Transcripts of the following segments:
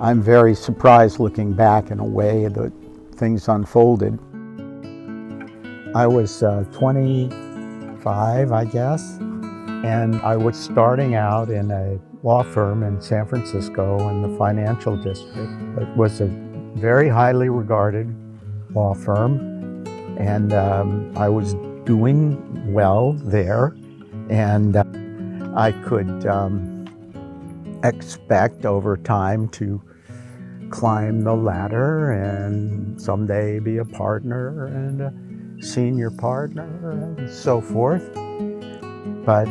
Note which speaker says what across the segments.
Speaker 1: I'm very surprised looking back in a way that things unfolded. I was 25, I guess, and I was starting out in a law firm in San Francisco in the financial district. It was a very highly regarded law firm, and I was doing well there, and I could expect over time to climb the ladder and someday be a partner and a senior partner and so forth. But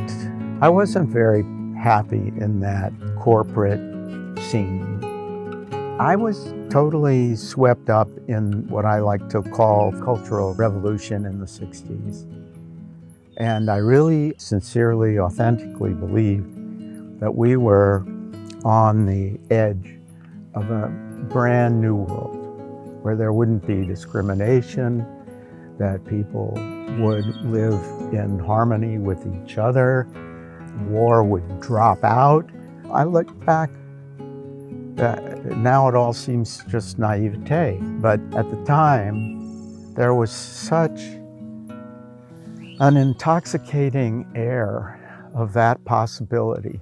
Speaker 1: I wasn't very happy in that corporate scene. I was totally swept up in what I like to call cultural revolution in the 60s. And I really sincerely, authentically believed that we were on the edge of a brand new world where there wouldn't be discrimination, that people would live in harmony with each other, war would drop out. I look back, now it all seems just naivete, but at the time there was such an intoxicating air of that possibility.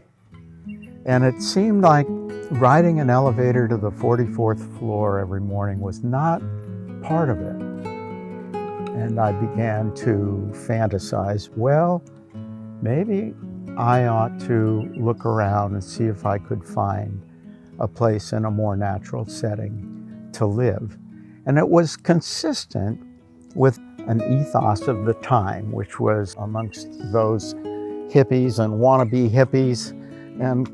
Speaker 1: And it seemed like riding an elevator to the 44th floor every morning was not part of it. And I began to fantasize, well, maybe I ought to look around and see if I could find a place in a more natural setting to live. And it was consistent with an ethos of the time, which was amongst those hippies and wannabe hippies and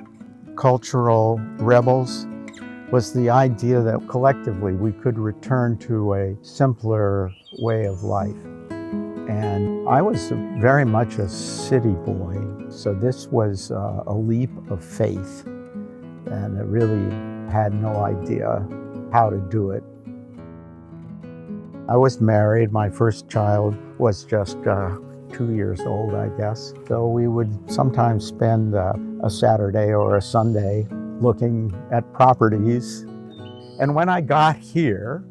Speaker 1: cultural rebels, was the idea that collectively we could return to a simpler way of life. And I was very much a city boy, so this was a leap of faith, and I really had no idea how to do it. I was married. My first child was just 2 years old, I guess. So we would sometimes spend a Saturday or a Sunday looking at properties. And when I got here,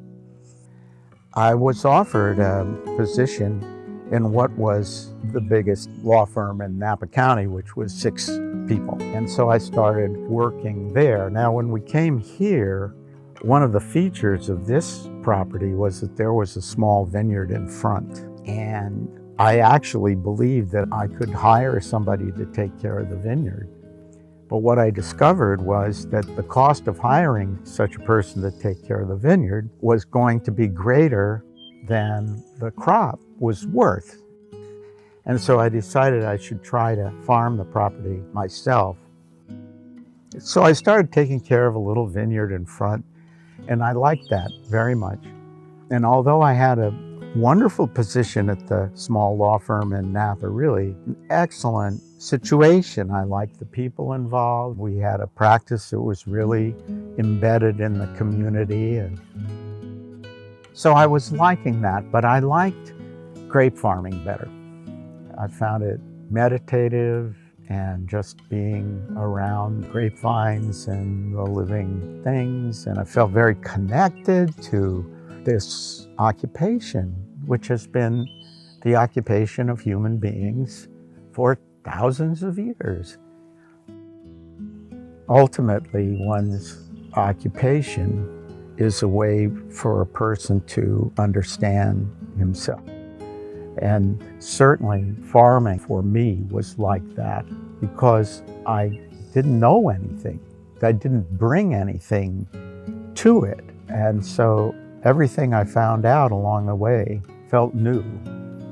Speaker 1: I was offered a position in what was the biggest law firm in Napa County, which was 6 people. And so I started working there. Now, when we came here, one of the features of this property was that there was a small vineyard in front. And I actually believed that I could hire somebody to take care of the vineyard. But what I discovered was that the cost of hiring such a person to take care of the vineyard was going to be greater than the crop was worth. And so I decided I should try to farm the property myself. So I started taking care of a little vineyard in front, and I liked that very much. And although I had a wonderful position at the small law firm in Napa, really an excellent situation. I liked the people involved. We had a practice that was really embedded in the community. And so I was liking that, but I liked grape farming better. I found it meditative and just being around grapevines and the living things. And I felt very connected to this occupation, which has been the occupation of human beings for thousands of years. Ultimately, one's occupation is a way for a person to understand himself. And certainly farming for me was like that because I didn't know anything. I didn't bring anything to it. And so everything I found out along the way felt new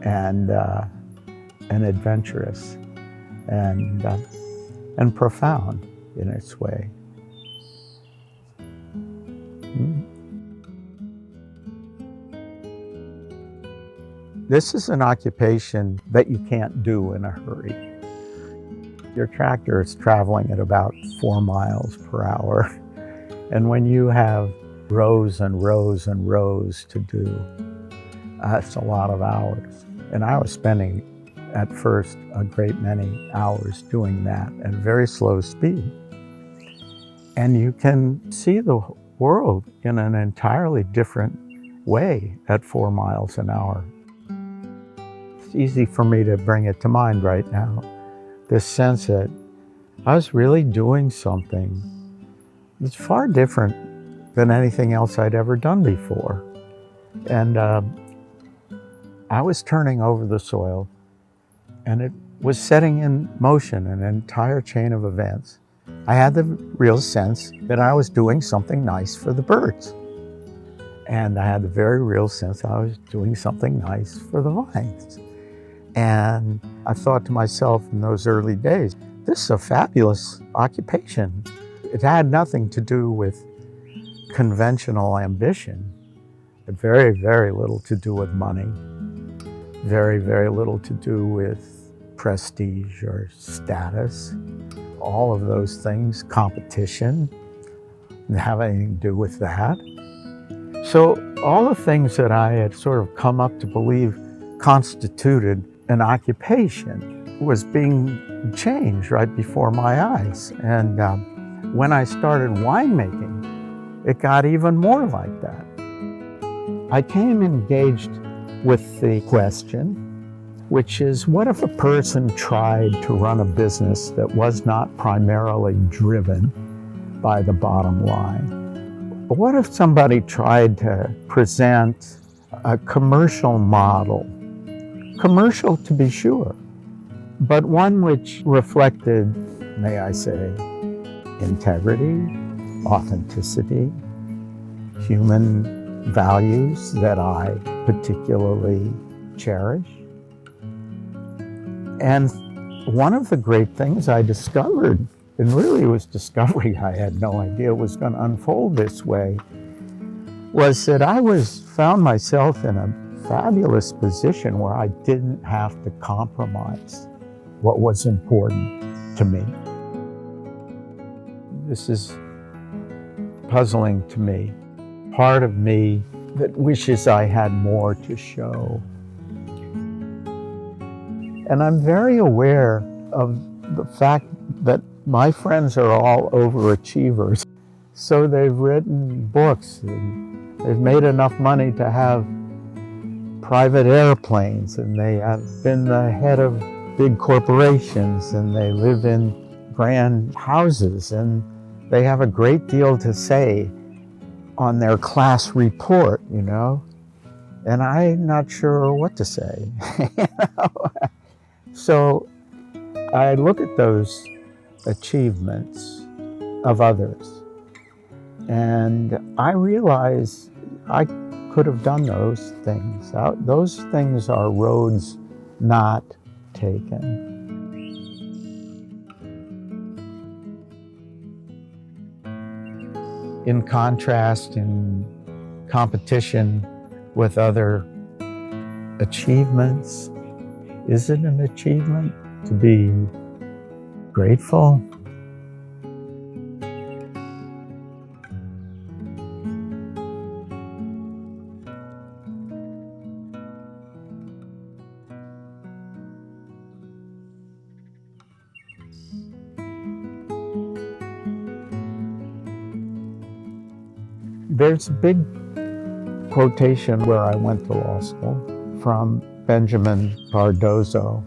Speaker 1: and adventurous and profound in its way. This is an occupation that you can't do in a hurry. Your tractor is traveling at about 4 miles per hour. And when you have rows and rows and rows to do, that's a lot of hours. And I was spending, at first, a great many hours doing that at a very slow speed. And you can see the world in an entirely different way at 4 miles an hour. It's easy for me to bring it to mind right now. This sense that I was really doing something that's far different than anything else I'd ever done before. And I was turning over the soil, and it was setting in motion an entire chain of events. I had the real sense that I was doing something nice for the birds. And I had the very real sense I was doing something nice for the vines. And I thought to myself in those early days, this is a fabulous occupation. It had nothing to do with conventional ambition, but very, very little to do with money, very, very little to do with prestige or status. All of those things, competition, didn't have anything to do with that. So all the things that I had sort of come up to believe constituted an occupation was being changed right before my eyes. And when I started winemaking, it got even more like that. I came engaged with the question, which is, what if a person tried to run a business that was not primarily driven by the bottom line? What if somebody tried to present a commercial model, commercial to be sure, but one which reflected, may I say, integrity, authenticity, human values that I particularly cherish? And one of the great things I discovered, and really it was discovery, I had no idea it was going to unfold this way, was that I found myself in a fabulous position where I didn't have to compromise what was important to me. This is puzzling to me. Part of me that wishes I had more to show. And I'm very aware of the fact that my friends are all overachievers. So they've written books, and they've made enough money to have private airplanes, and they have been the head of big corporations, and they live in grand houses, and they have a great deal to say on their class report, you know, and I'm not sure what to say. You know? So I look at those achievements of others, and I realize I could have done those things. Those things are roads not taken. In contrast, in competition with other achievements, is it an achievement to be grateful? There's a big quotation where I went to law school from Benjamin Cardozo,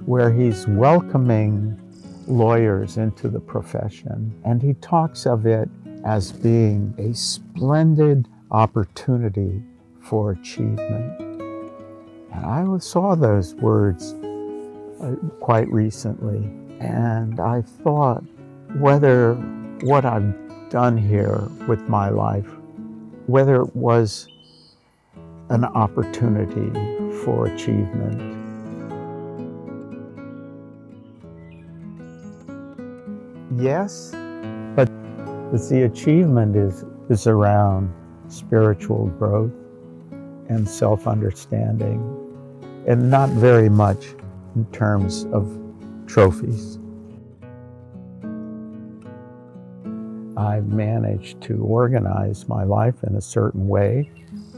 Speaker 1: where he's welcoming lawyers into the profession, and he talks of it as being a splendid opportunity for achievement. And I saw those words quite recently, and I thought whether what I've done here with my life, whether it was an opportunity for achievement. Yes, but the achievement is around spiritual growth and self-understanding, and not very much in terms of trophies. I've managed to organize my life in a certain way.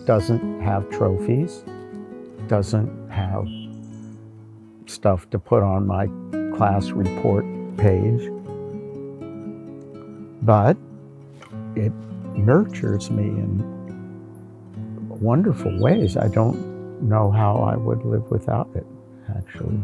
Speaker 1: Doesn't have trophies, doesn't have stuff to put on my class report page, but it nurtures me in wonderful ways. I don't know how I would live without it, actually.